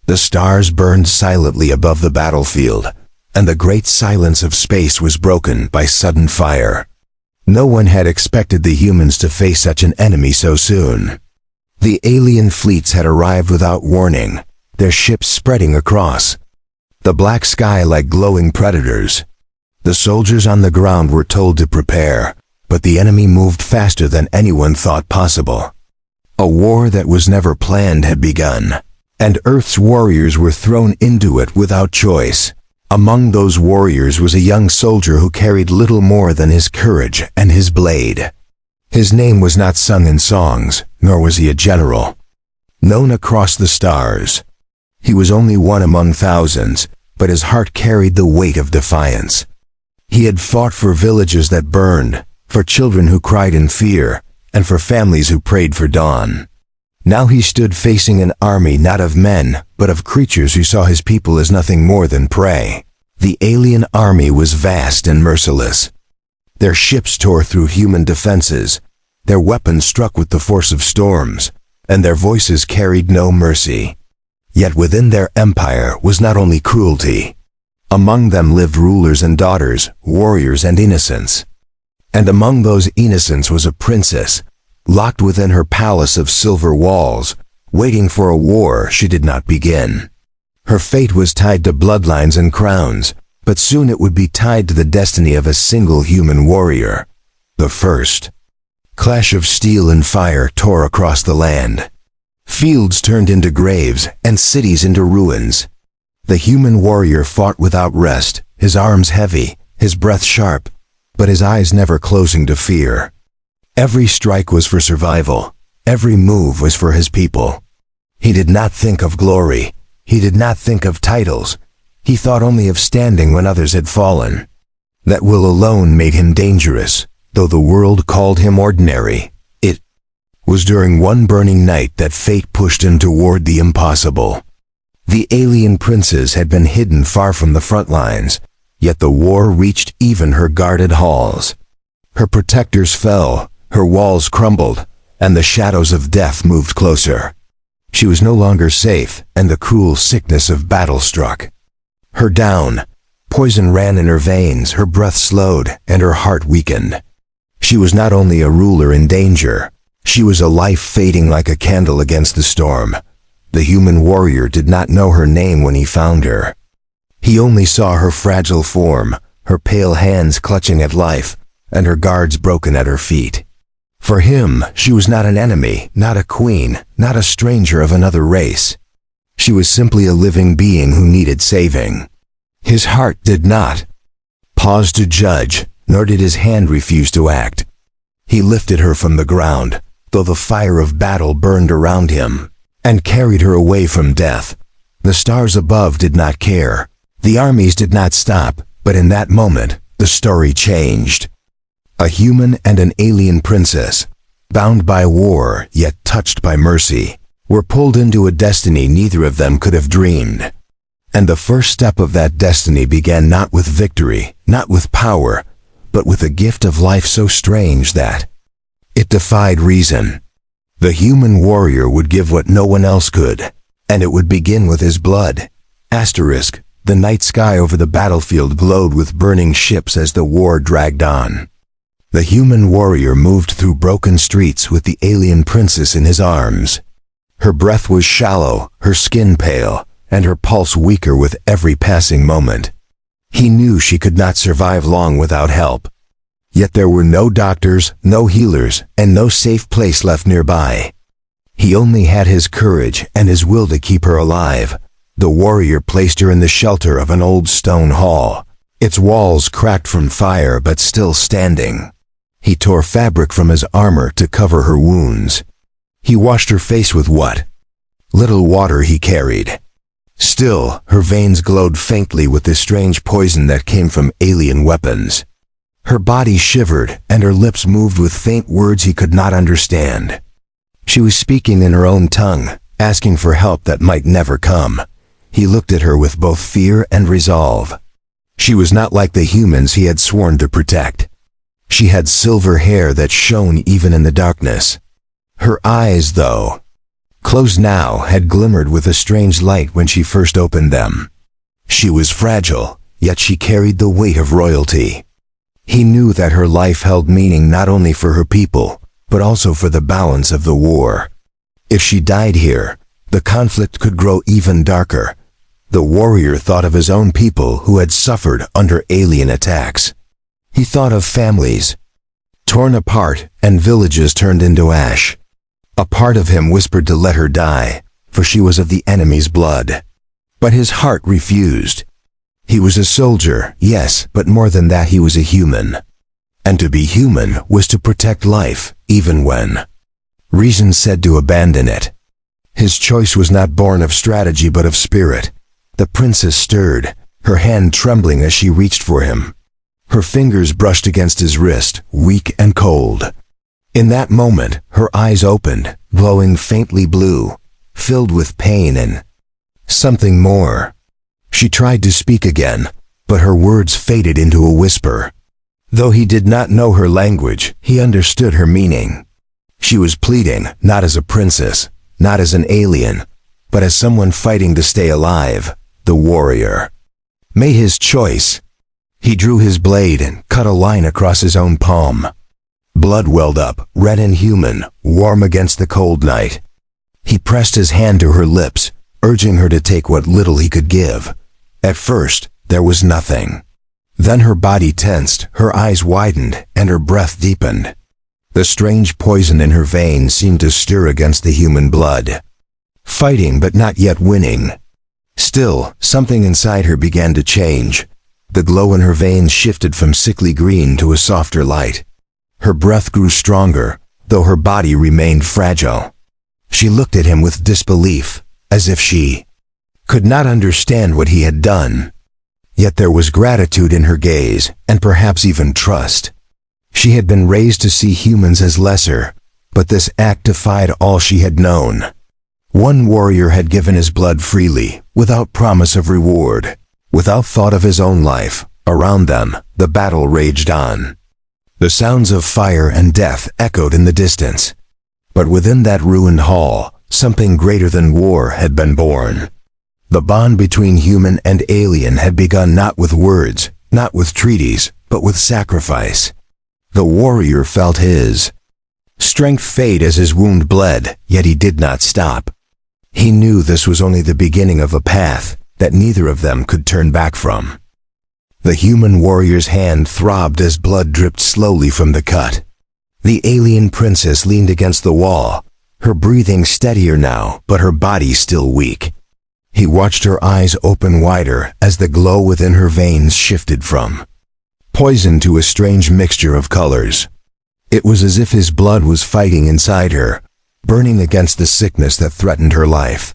The stars burned silently above the battlefield, and the great silence of space was broken by sudden fire. No one had expected the humans to face such an enemy so soon. The alien fleets had arrived without warning, their ships spreading across the black sky like glowing predators. The soldiers on the ground were told to prepare, but the enemy moved faster than anyone thought possible. A war that was never planned had begun, and Earth's warriors were thrown into it without choice. Among those warriors was a young soldier who carried little more than his courage and his blade. His name was not sung in songs, nor was he a general known across the stars. He was only one among thousands, but his heart carried the weight of defiance. He had fought for villages that burned, for children who cried in fear, and for families who prayed for dawn. Now he stood facing an army not of men, but of creatures who saw his people as nothing more than prey. The alien army was vast and merciless. Their ships tore through human defenses, their weapons struck with the force of storms, and their voices carried no mercy. Yet within their empire was not only cruelty. Among them lived rulers and daughters, warriors and innocents. And among those innocents was a princess, locked within her palace of silver walls, waiting for a war she did not begin. Her fate was tied to bloodlines and crowns, but soon it would be tied to the destiny of a single human warrior. The first clash of steel and fire tore across the land. Fields turned into graves, and cities into ruins. The human warrior fought without rest, his arms heavy, his breath sharp, but his eyes never closing to fear. Every strike was for survival. Every move was for his people. He did not think of glory. He did not think of titles. He thought only of standing when others had fallen. That will alone made him dangerous, though the world called him ordinary. It was during one burning night that fate pushed him toward the impossible. The alien princess had been hidden far from the front lines, yet the war reached even her guarded halls. Her protectors fell, her walls crumbled, and the shadows of death moved closer. She was no longer safe, and the cruel sickness of battle struck her down. Poison ran in her veins, her breath slowed, and her heart weakened. She was not only a ruler in danger, she was a life fading like a candle against the storm. The human warrior did not know her name when he found her. He only saw her fragile form, her pale hands clutching at life, and her guards broken at her feet. For him, she was not an enemy, not a queen, not a stranger of another race. She was simply a living being who needed saving. His heart did not pause to judge, nor did his hand refuse to act. He lifted her from the ground, though the fire of battle burned around him, and carried her away from death. The stars above did not care. The armies did not stop, but in that moment, the story changed. A human and an alien princess, bound by war yet touched by mercy, were pulled into a destiny neither of them could have dreamed. And the first step of that destiny began not with victory, not with power, but with a gift of life so strange that it defied reason. The human warrior would give what no one else could, and it would begin with his blood. Asterisk, the night sky over the battlefield glowed with burning ships as the war dragged on. The human warrior moved through broken streets with the alien princess in his arms. Her breath was shallow, her skin pale, and her pulse weaker with every passing moment. He knew she could not survive long without help. Yet there were no doctors, no healers, and no safe place left nearby. He only had his courage and his will to keep her alive. The warrior placed her in the shelter of an old stone hall, its walls cracked from fire but still standing. He tore fabric from his armor to cover her wounds. He washed her face with what little water he carried. Still, her veins glowed faintly with the strange poison that came from alien weapons. Her body shivered, and her lips moved with faint words he could not understand. She was speaking in her own tongue, asking for help that might never come. He looked at her with both fear and resolve. She was not like the humans he had sworn to protect. She had silver hair that shone even in the darkness. Her eyes, though, closed now, had glimmered with a strange light when she first opened them. She was fragile, yet she carried the weight of royalty. He knew that her life held meaning not only for her people, but also for the balance of the war. If she died here, the conflict could grow even darker. The warrior thought of his own people who had suffered under alien attacks. He thought of families torn apart and villages turned into ash. A part of him whispered to let her die, for she was of the enemy's blood. But his heart refused. He was a soldier, yes, but more than that, he was a human. And to be human was to protect life, even when reason said to abandon it. His choice was not born of strategy but of spirit. The princess stirred, her hand trembling as she reached for him. Her fingers brushed against his wrist, weak and cold. In that moment, her eyes opened, glowing faintly blue, filled with pain and something more. She tried to speak again, but her words faded into a whisper. Though he did not know her language, he understood her meaning. She was pleading, not as a princess, not as an alien, but as someone fighting to stay alive. The warrior made his choice. He drew his blade and cut a line across his own palm. Blood welled up, red and human, warm against the cold night. He pressed his hand to her lips, urging her to take what little he could give. At first, there was nothing. Then her body tensed, her eyes widened, and her breath deepened. The strange poison in her veins seemed to stir against the human blood. Fighting but not yet winning. Still, something inside her began to change. The glow in her veins shifted from sickly green to a softer light. Her breath grew stronger, though her body remained fragile. She looked at him with disbelief, as if she could not understand what he had done. Yet there was gratitude in her gaze, and perhaps even trust. She had been raised to see humans as lesser, but this act defied all she had known. One warrior had given his blood freely, without promise of reward, without thought of his own life. Around them, the battle raged on. The sounds of fire and death echoed in the distance. But within that ruined hall, something greater than war had been born. The bond between human and alien had begun not with words, not with treaties, but with sacrifice. The warrior felt his strength fade as his wound bled, yet he did not stop. He knew this was only the beginning of a path that neither of them could turn back from. The human warrior's hand throbbed as blood dripped slowly from the cut. The alien princess leaned against the wall, her breathing steadier now, but her body still weak. He watched her eyes open wider as the glow within her veins shifted from poison to a strange mixture of colors. It was as if his blood was fighting inside her, burning against the sickness that threatened her life.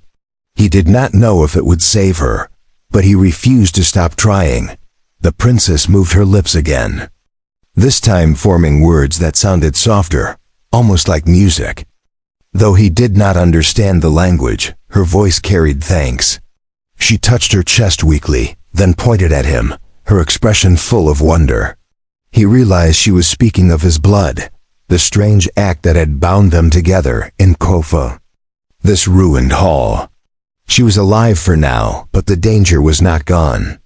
He did not know if it would save her, but he refused to stop trying. The princess moved her lips again, this time forming words that sounded softer, almost like music. Though he did not understand the language, her voice carried thanks. She touched her chest weakly, then pointed at him, her expression full of wonder. He realized she was speaking of his blood, the strange act that had bound them together in Kofa, this ruined hall. She was alive for now, but the danger was not gone.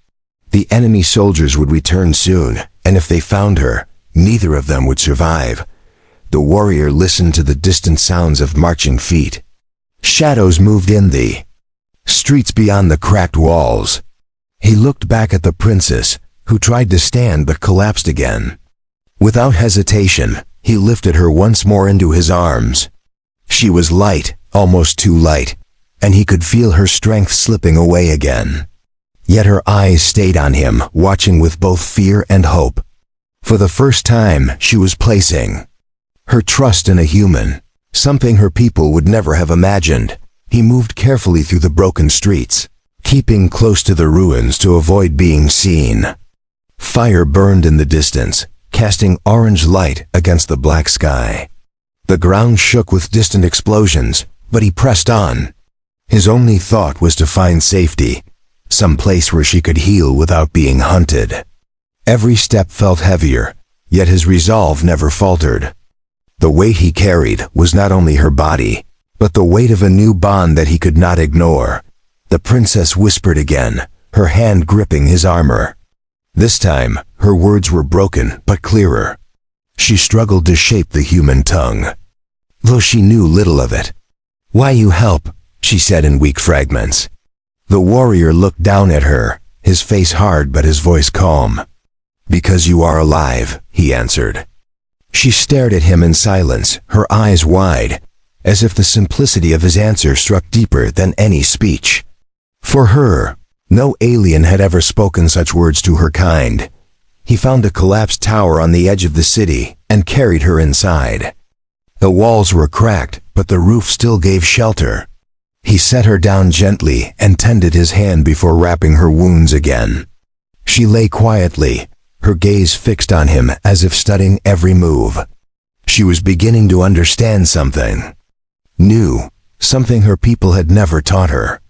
The enemy soldiers would return soon, and if they found her, neither of them would survive. The warrior listened to the distant sounds of marching feet. Shadows moved in the streets beyond the cracked walls. He looked back at the princess, who tried to stand but collapsed again. Without hesitation, he lifted her once more into his arms. She was light, almost too light, and he could feel her strength slipping away again. Yet her eyes stayed on him, watching with both fear and hope. For the first time, she was placing her trust in a human, something her people would never have imagined. He moved carefully through the broken streets, keeping close to the ruins to avoid being seen. Fire burned in the distance, casting orange light against the black sky. The ground shook with distant explosions, but he pressed on. His only thought was to find safety, some place where she could heal without being hunted. Every step felt heavier, yet his resolve never faltered. The weight he carried was not only her body, but the weight of a new bond that he could not ignore. The princess whispered again, her hand gripping his armor. This time, her words were broken but clearer. She struggled to shape the human tongue, though she knew little of it. "Why you help?" she said in weak fragments. The warrior looked down at her, his face hard but his voice calm. "Because you are alive," he answered. She stared at him in silence, her eyes wide, as if the simplicity of his answer struck deeper than any speech. For her, no alien had ever spoken such words to her kind. He found a collapsed tower on the edge of the city and carried her inside. The walls were cracked, but the roof still gave shelter. He set her down gently and tended his hand before wrapping her wounds again. She lay quietly, her gaze fixed on him as if studying every move. She was beginning to understand something new, something her people had never taught her.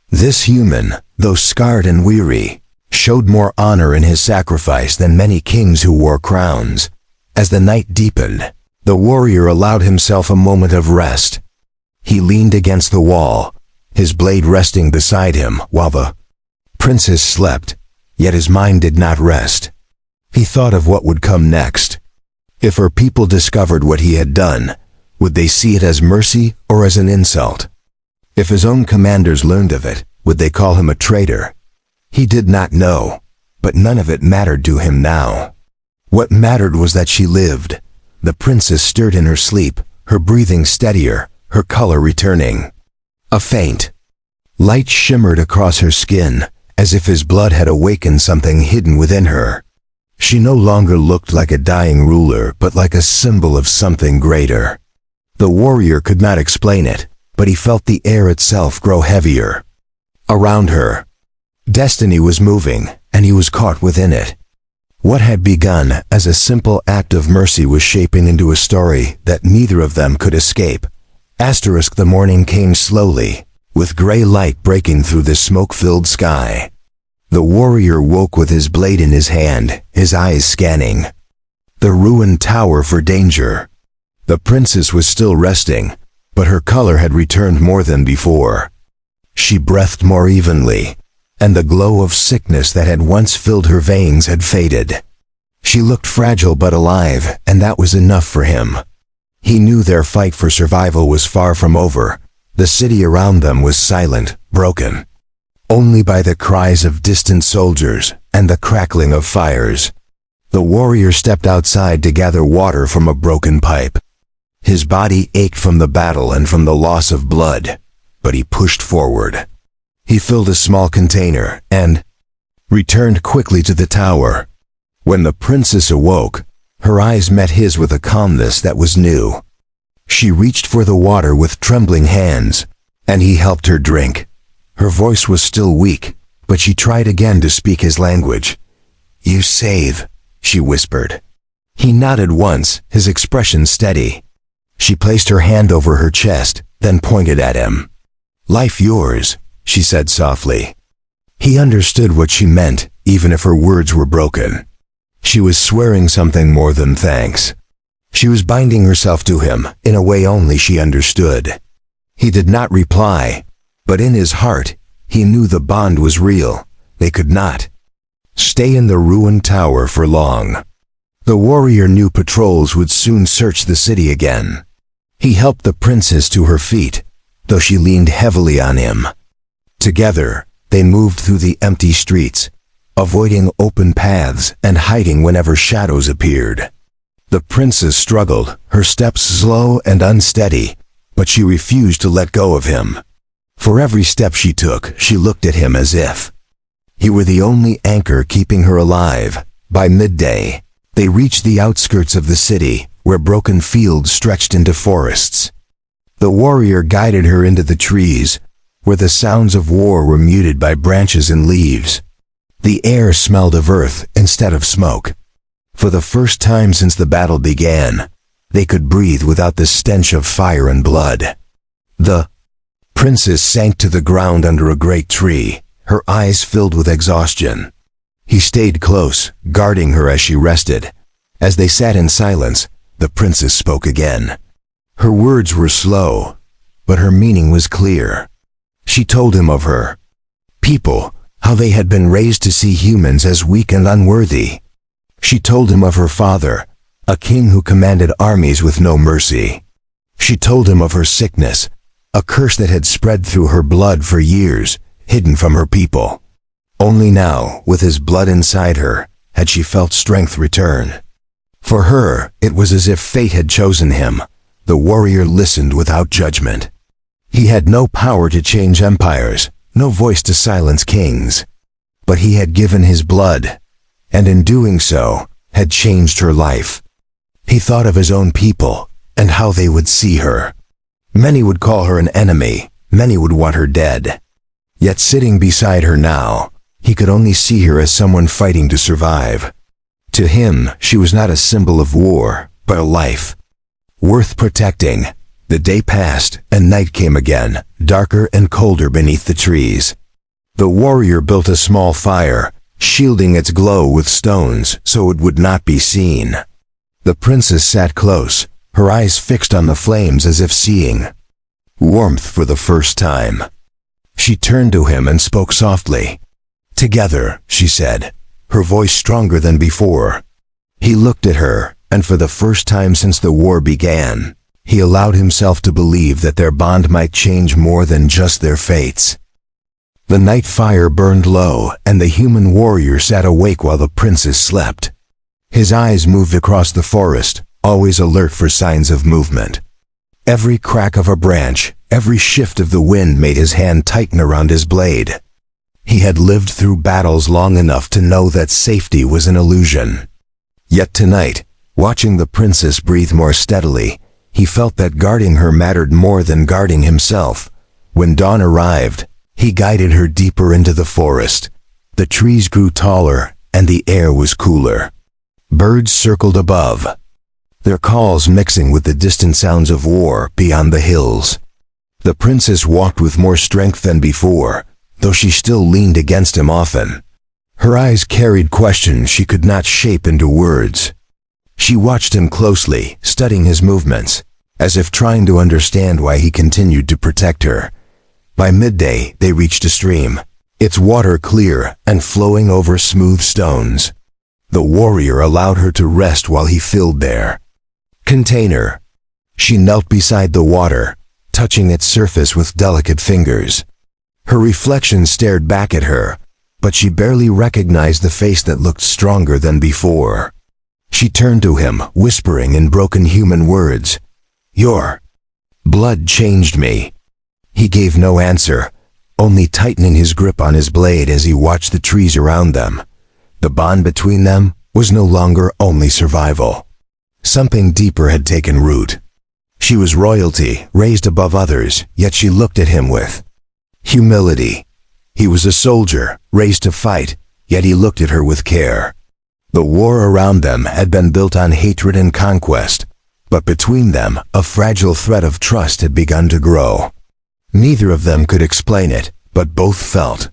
This human, though scarred and weary, showed more honor in his sacrifice than many kings who wore crowns. As the night deepened, the warrior allowed himself a moment of rest. He leaned against the wall, his blade resting beside him while the princess slept, yet his mind did not rest. He thought of what would come next. If her people discovered what he had done, would they see it as mercy or as an insult? If his own commanders learned of it, would they call him a traitor? He did not know, but none of it mattered to him now. What mattered was that she lived. The princess stirred in her sleep, her breathing steadier, her color returning. A faint light shimmered across her skin, as if his blood had awakened something hidden within her. She no longer looked like a dying ruler, but like a symbol of something greater. The warrior could not explain it, but he felt the air itself grow heavier. Around her, destiny was moving, and he was caught within it. What had begun as a simple act of mercy was shaping into a story that neither of them could escape. The morning came slowly, with gray light breaking through the smoke-filled sky. The warrior woke with his blade in his hand, his eyes scanning the ruined tower for danger. The princess was still resting, but her color had returned more than before. She breathed more evenly, and the glow of sickness that had once filled her veins had faded. She looked fragile but alive, and that was enough for him. He knew their fight for survival was far from over. The city around them was silent, broken, only by the cries of distant soldiers and the crackling of fires. The warrior stepped outside to gather water from a broken pipe. His body ached from the battle and from the loss of blood, but he pushed forward. He filled a small container and returned quickly to the tower. When the princess awoke, her eyes met his with a calmness that was new. She reached for the water with trembling hands, and he helped her drink. Her voice was still weak, but she tried again to speak his language. "You save," she whispered. He nodded once, his expression steady. She placed her hand over her chest, then pointed at him. "Life yours," she said softly. He understood what she meant, even if her words were broken. She was swearing something more than thanks. She was binding herself to him in a way only she understood. He did not reply, but in his heart, he knew the bond was real. They could not stay in the ruined tower for long. The warrior knew patrols would soon search the city again. He helped the princess to her feet, though she leaned heavily on him. Together, they moved through the empty streets, avoiding open paths and hiding whenever shadows appeared. The princess struggled, her steps slow and unsteady, but she refused to let go of him. For every step she took, she looked at him as if he were the only anchor keeping her alive. By midday, they reached the outskirts of the city, where broken fields stretched into forests. The warrior guided her into the trees, where the sounds of war were muted by branches and leaves. The air smelled of earth instead of smoke. For the first time since the battle began, they could breathe without the stench of fire and blood. The princess sank to the ground under a great tree, her eyes filled with exhaustion. He stayed close, guarding her as she rested. As they sat in silence, the princess spoke again. Her words were slow. but her meaning was clear. She told him of her people, how they had been raised to see humans as weak and unworthy. She told him of her father, a king who commanded armies with no mercy. She told him of her sickness, a curse that had spread through her blood for years, hidden from her people. Only now, with his blood inside her, had she felt strength return. For her, it was as if fate had chosen him. The warrior listened without judgment. He had no power to change empires, no voice to silence kings. But he had given his blood, and in doing so, had changed her life. He thought of his own people, and how they would see her. Many would call her an enemy, many would want her dead. Yet sitting beside her now, he could only see her as someone fighting to survive. To him, she was not a symbol of war, but a life worth protecting. The day passed, and night came again, darker and colder beneath the trees. The warrior built a small fire, shielding its glow with stones so it would not be seen. The princess sat close, her eyes fixed on the flames as if seeing warmth for the first time. She turned to him and spoke softly. "Together," she said, her voice stronger than before. He looked at her, and for the first time since the war began, he allowed himself to believe that their bond might change more than just their fates. The night fire burned low, and the human warrior sat awake while the princess slept. His eyes moved across the forest, always alert for signs of movement. Every crack of a branch, every shift of the wind made his hand tighten around his blade. He had lived through battles long enough to know that safety was an illusion. Yet tonight, watching the princess breathe more steadily, he felt that guarding her mattered more than guarding himself. When dawn arrived, he guided her deeper into the forest. The trees grew taller, and the air was cooler. Birds circled above, their calls mixing with the distant sounds of war beyond the hills. The princess walked with more strength than before, though she still leaned against him often. Her eyes carried questions she could not shape into words. She watched him closely, studying his movements, as if trying to understand why he continued to protect her. By midday, they reached a stream, its water clear and flowing over smooth stones. The warrior allowed her to rest while he filled their container. She knelt beside the water, touching its surface with delicate fingers. Her reflection stared back at her, but she barely recognized the face that looked stronger than before. She turned to him, whispering in broken human words, "Your blood changed me." He gave no answer, only tightening his grip on his blade as he watched the trees around them. The bond between them was no longer only survival. Something deeper had taken root. She was royalty, raised above others, yet she looked at him with humility. He was a soldier, raised to fight, yet he looked at her with care. The war around them had been built on hatred and conquest, but between them, a fragile thread of trust had begun to grow. Neither of them could explain it, but both felt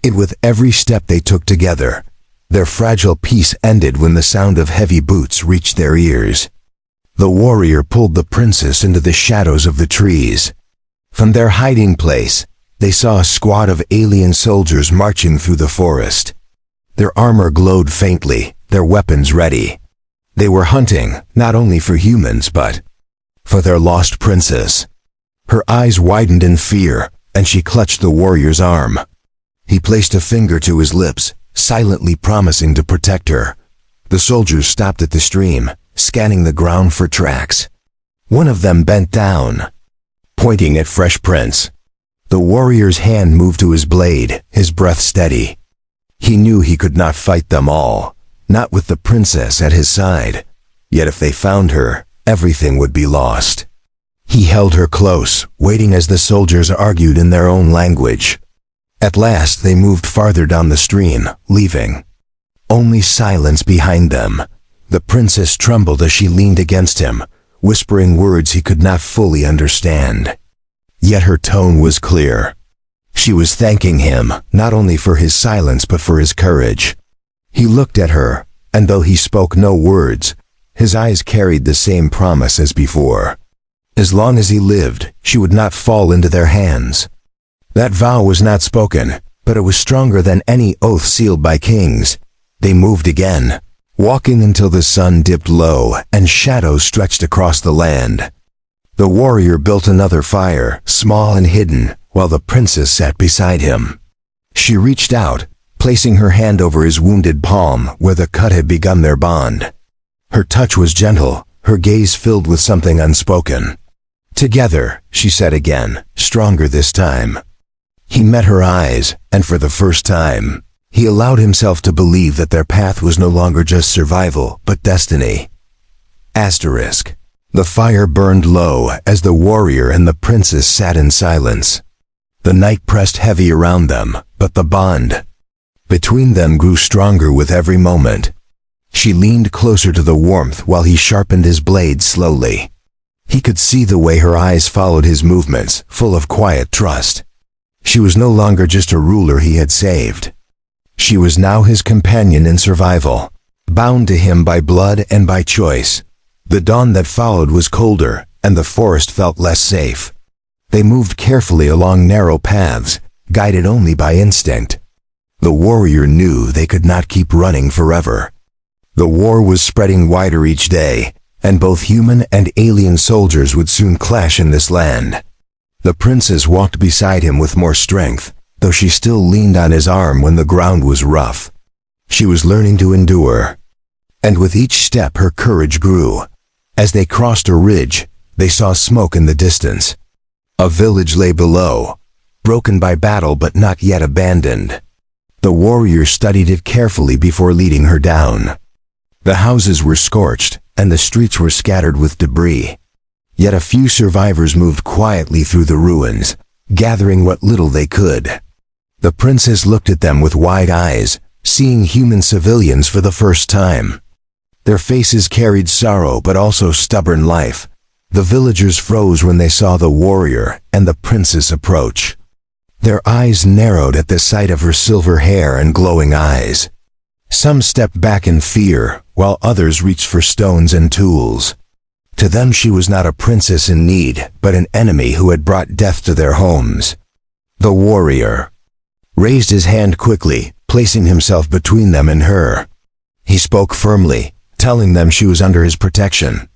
it with every step they took together. Their fragile peace ended when the sound of heavy boots reached their ears. The warrior pulled the princess into the shadows of the trees. From their hiding place, they saw a squad of alien soldiers marching through the forest. Their armor glowed faintly, their weapons ready. They were hunting, not only for humans but for their lost princess. Her eyes widened in fear, and she clutched the warrior's arm. He placed a finger to his lips, silently promising to protect her. The soldiers stopped at the stream, scanning the ground for tracks. One of them bent down, pointing at fresh prints. The warrior's hand moved to his blade, his breath steady. He knew he could not fight them all, not with the princess at his side. Yet if they found her, everything would be lost. He held her close, waiting as the soldiers argued in their own language. At last they moved farther down the stream, leaving only silence behind them. The princess trembled as she leaned against him, whispering words he could not fully understand. Yet her tone was clear. She was thanking him, not only for his silence but for his courage. He looked at her, and though he spoke no words, his eyes carried the same promise as before. As long as he lived, she would not fall into their hands. That vow was not spoken, but it was stronger than any oath sealed by kings. They moved again, walking until the sun dipped low and shadows stretched across the land. The warrior built another fire, small and hidden, while the princess sat beside him. She reached out, placing her hand over his wounded palm where the cut had begun their bond. Her touch was gentle, her gaze filled with something unspoken. "Together," she said again, stronger this time. He met her eyes, and for the first time, he allowed himself to believe that their path was no longer just survival, but destiny. Asterisk. The fire burned low as the warrior and the princess sat in silence. The night pressed heavy around them, but the bond between them grew stronger with every moment. She leaned closer to the warmth while he sharpened his blade slowly. He could see the way her eyes followed his movements, full of quiet trust. She was no longer just a ruler he had saved. She was now his companion in survival, bound to him by blood and by choice. The dawn that followed was colder, and the forest felt less safe. They moved carefully along narrow paths, guided only by instinct. The warrior knew they could not keep running forever. The war was spreading wider each day, and both human and alien soldiers would soon clash in this land. The princess walked beside him with more strength, though she still leaned on his arm when the ground was rough. She was learning to endure. And with each step her courage grew. As they crossed a ridge, they saw smoke in the distance. A village lay below, broken by battle but not yet abandoned. The warrior studied it carefully before leading her down. The houses were scorched, and the streets were scattered with debris. Yet a few survivors moved quietly through the ruins, gathering what little they could. The princess looked at them with wide eyes, seeing human civilians for the first time. Their faces carried sorrow but also stubborn life. The villagers froze when they saw the warrior and the princess approach. Their eyes narrowed at the sight of her silver hair and glowing eyes. Some stepped back in fear, while others reached for stones and tools. To them she was not a princess in need, but an enemy who had brought death to their homes. The warrior raised his hand quickly, placing himself between them and her. He spoke firmly, telling them she was under his protection.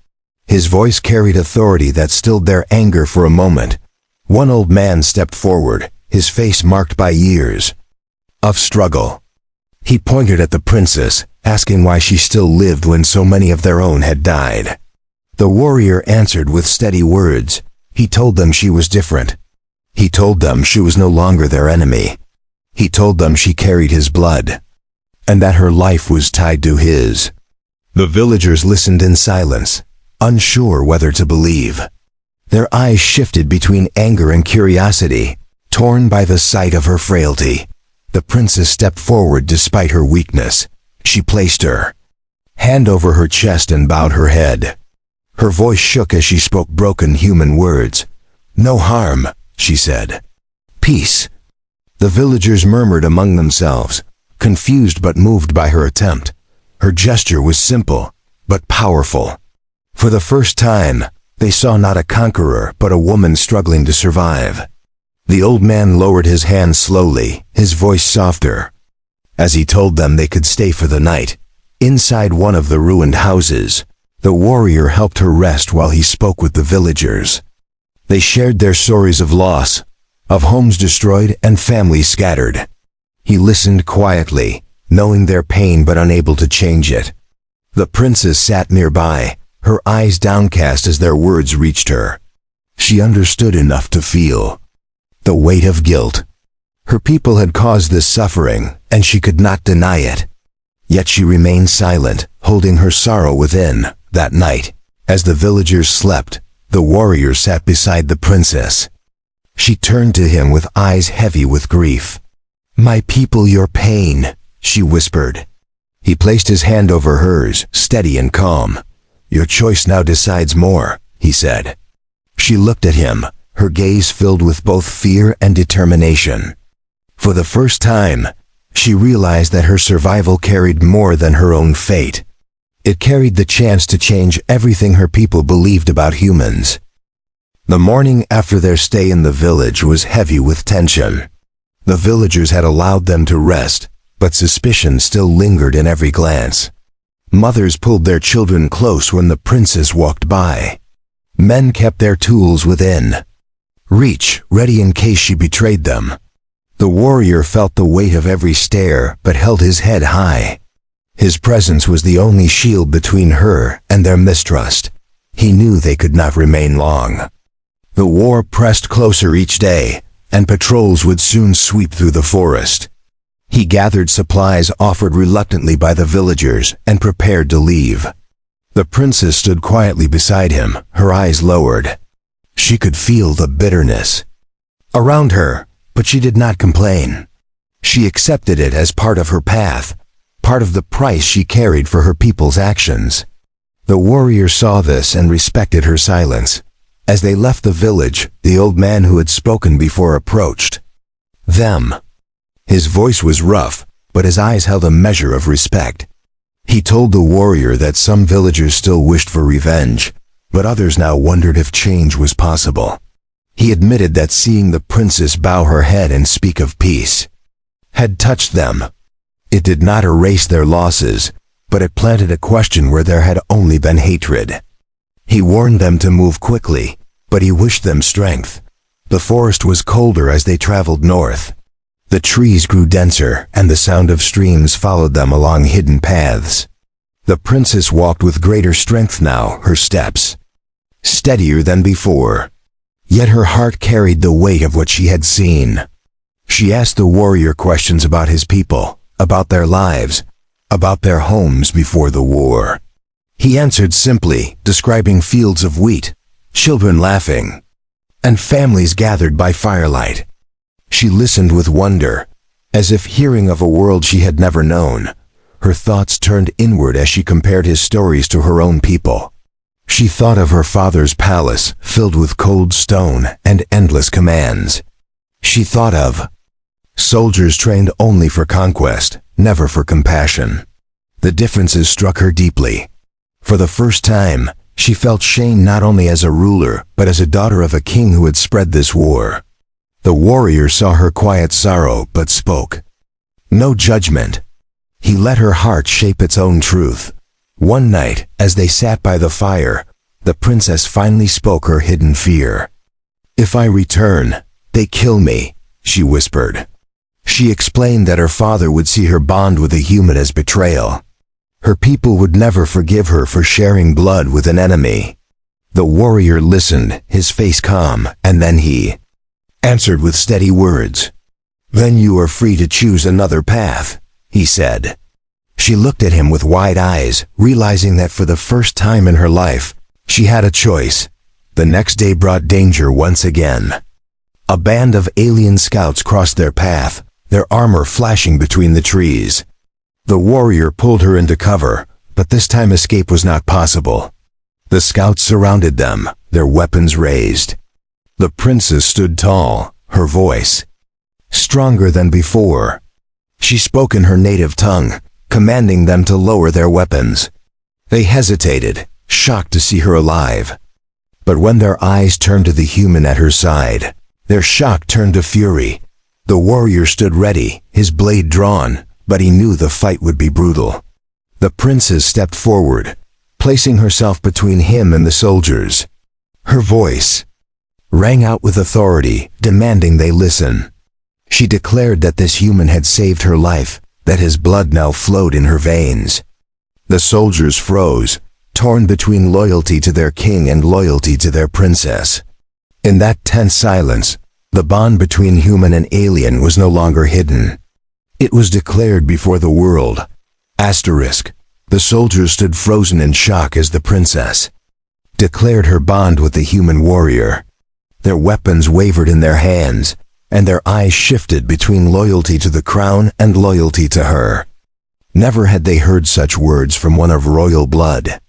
His voice carried authority that stilled their anger for a moment. One old man stepped forward, his face marked by years of struggle. He pointed at the princess, asking why she still lived when so many of their own had died. The warrior answered with steady words. He told them she was different. He told them she was no longer their enemy. He told them she carried his blood, and that her life was tied to his. The villagers listened in silence, unsure whether to believe. Their eyes shifted between anger and curiosity, torn by the sight of her frailty. The princess stepped forward despite her weakness. She placed her hand over her chest and bowed her head. Her voice shook as she spoke broken human words. "No harm," she said. "Peace." The villagers murmured among themselves, confused but moved by her attempt. Her gesture was simple, but powerful. For the first time, they saw not a conqueror, but a woman struggling to survive. The old man lowered his hand slowly, his voice softer. As he told them they could stay for the night, inside one of the ruined houses, the warrior helped her rest while he spoke with the villagers. They shared their stories of loss, of homes destroyed and families scattered. He listened quietly, knowing their pain but unable to change it. The princess sat nearby, her eyes downcast as their words reached her. She understood enough to feel the weight of guilt. Her people had caused this suffering, and she could not deny it. Yet she remained silent, holding her sorrow within. That night, as the villagers slept, the warrior sat beside the princess. She turned to him with eyes heavy with grief. "My people, your pain," she whispered. He placed his hand over hers, steady and calm. "Your choice now decides more," he said. She looked at him, her gaze filled with both fear and determination. For the first time, she realized that her survival carried more than her own fate. It carried the chance to change everything her people believed about humans. The morning after their stay in the village was heavy with tension. The villagers had allowed them to rest, but suspicion still lingered in every glance. Mothers pulled their children close when the princess walked by. Men kept their tools within reach, ready in case she betrayed them. The warrior felt the weight of every stare, but held his head high. His presence was the only shield between her and their mistrust. He knew they could not remain long. The war pressed closer each day, and patrols would soon sweep through the forest. He gathered supplies offered reluctantly by the villagers and prepared to leave. The princess stood quietly beside him, her eyes lowered. She could feel the bitterness around her, but she did not complain. She accepted it as part of her path, part of the price she carried for her people's actions. The warrior saw this and respected her silence. As they left the village, the old man who had spoken before approached them. His voice was rough, but his eyes held a measure of respect. He told the warrior that some villagers still wished for revenge, but others now wondered if change was possible. He admitted that seeing the princess bow her head and speak of peace had touched them. It did not erase their losses, but it planted a question where there had only been hatred. He warned them to move quickly, but he wished them strength. The forest was colder as they traveled north. The trees grew denser, and the sound of streams followed them along hidden paths. The princess walked with greater strength now, her steps steadier than before. Yet her heart carried the weight of what she had seen. She asked the warrior questions about his people, about their lives, about their homes before the war. He answered simply, describing fields of wheat, children laughing, and families gathered by firelight. She listened with wonder, as if hearing of a world she had never known. Her thoughts turned inward as she compared his stories to her own people. She thought of her father's palace, filled with cold stone and endless commands. She thought of soldiers trained only for conquest, never for compassion. The differences struck her deeply. For the first time, she felt shame not only as a ruler, but as a daughter of a king who had spread this war. The warrior saw her quiet sorrow, but spoke no judgment. He let her heart shape its own truth. One night, as they sat by the fire, the princess finally spoke her hidden fear. "If I return, they kill me," she whispered. She explained that her father would see her bond with a human as betrayal. Her people would never forgive her for sharing blood with an enemy. The warrior listened, his face calm, and then he answered with steady words. "Then you are free to choose another path," he said. She looked at him with wide eyes, realizing that for the first time in her life, she had a choice. The next day brought danger once again. A band of alien scouts crossed their path, their armor flashing between the trees. The warrior pulled her into cover, but this time escape was not possible. The scouts surrounded them, their weapons raised. The princess stood tall, her voice stronger than before. She spoke in her native tongue, commanding them to lower their weapons. They hesitated, shocked to see her alive. But when their eyes turned to the human at her side, their shock turned to fury. The warrior stood ready, his blade drawn, but he knew the fight would be brutal. The princess stepped forward, placing herself between him and the soldiers. Her voice rang out with authority, demanding they listen. She declared that this human had saved her life, that his blood now flowed in her veins. The soldiers froze, torn between loyalty to their king and loyalty to their princess. In that tense silence, the bond between human and alien was no longer hidden. It was declared before the world. Asterisk. The soldiers stood frozen in shock as the princess declared her bond with the human warrior. Their weapons wavered in their hands, and their eyes shifted between loyalty to the crown and loyalty to her. Never had they heard such words from one of royal blood.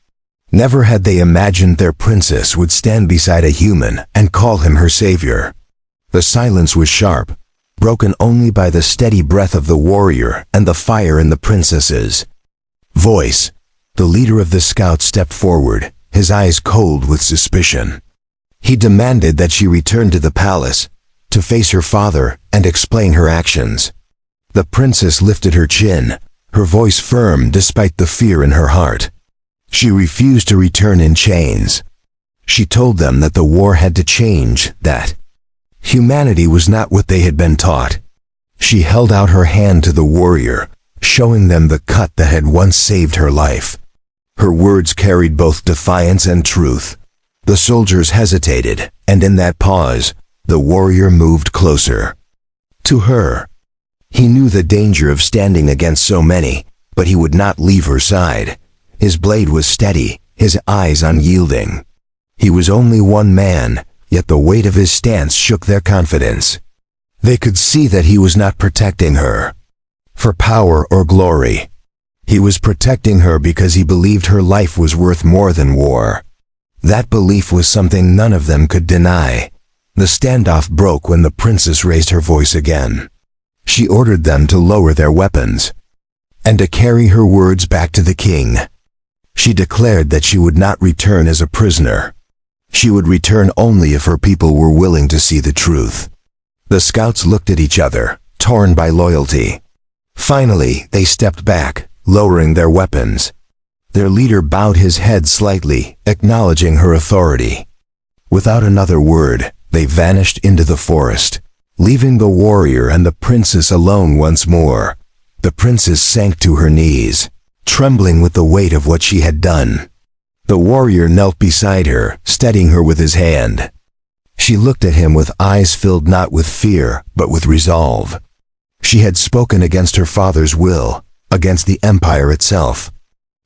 Never had they imagined their princess would stand beside a human and call him her savior. The silence was sharp, broken only by the steady breath of the warrior and the fire in the princess's voice. The leader of the scouts stepped forward, his eyes cold with suspicion. He demanded that she return to the palace, to face her father and explain her actions. The princess lifted her chin, her voice firm despite the fear in her heart. She refused to return in chains. She told them that the war had to change, that humanity was not what they had been taught. She held out her hand to the warrior, showing them the cut that had once saved her life. Her words carried both defiance and truth. The soldiers hesitated, and in that pause, the warrior moved closer. To her. He knew the danger of standing against so many, but he would not leave her side. His blade was steady, his eyes unyielding. He was only one man, yet the weight of his stance shook their confidence. They could see that he was not protecting her for power or glory. He was protecting her because he believed her life was worth more than war. That belief was something none of them could deny. The standoff broke when the princess raised her voice again. She ordered them to lower their weapons and to carry her words back to the king. She declared that she would not return as a prisoner. She would return only if her people were willing to see the truth. The scouts looked at each other, torn by loyalty. Finally, they stepped back, lowering their weapons. Their leader bowed his head slightly, acknowledging her authority. Without another word, they vanished into the forest, leaving the warrior and the princess alone once more. The princess sank to her knees, trembling with the weight of what she had done. The warrior knelt beside her, steadying her with his hand. She looked at him with eyes filled not with fear, but with resolve. She had spoken against her father's will, against the empire itself.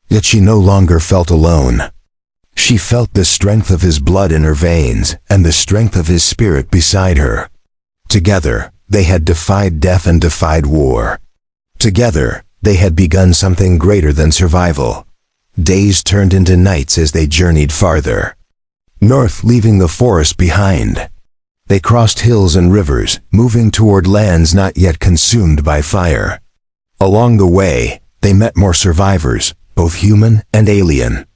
Yet she no longer felt alone. She felt the strength of his blood in her veins, and the strength of his spirit beside her. Together, they had defied death and defied war. Together, they had begun something greater than survival. Days turned into nights as they journeyed farther north, leaving the forest behind. They crossed hills and rivers, moving toward lands not yet consumed by fire. Along the way, they met more survivors, both human and alien.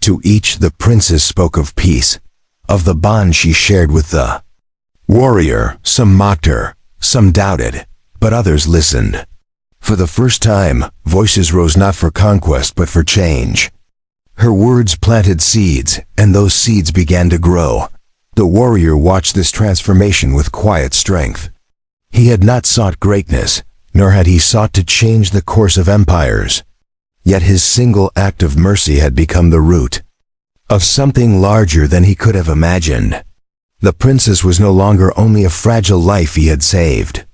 To each the princess spoke of peace, of the bond she shared with the warrior. Some mocked her, some doubted, but others listened. For the first time, voices rose not for conquest but for change. Her words planted seeds, and those seeds began to grow. The warrior watched this transformation with quiet strength. He had not sought greatness, nor had he sought to change the course of empires. Yet his single act of mercy had become the root of something larger than he could have imagined. The princess was no longer only a fragile life he had saved.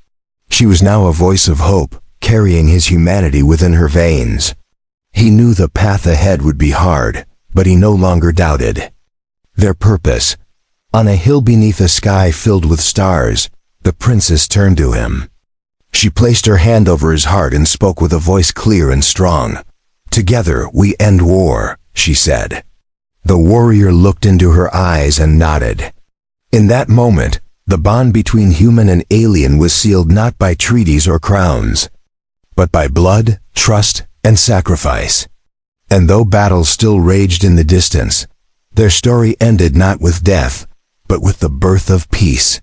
She was now a voice of hope, carrying his humanity within her veins. He knew the path ahead would be hard, but he no longer doubted their purpose. On a hill beneath a sky filled with stars, the princess turned to him. She placed her hand over his heart and spoke with a voice clear and strong. "Together we end war," she said. The warrior looked into her eyes and nodded. In that moment, the bond between human and alien was sealed not by treaties or crowns, but by blood, trust, and sacrifice. And though battles still raged in the distance, their story ended not with death, but with the birth of peace.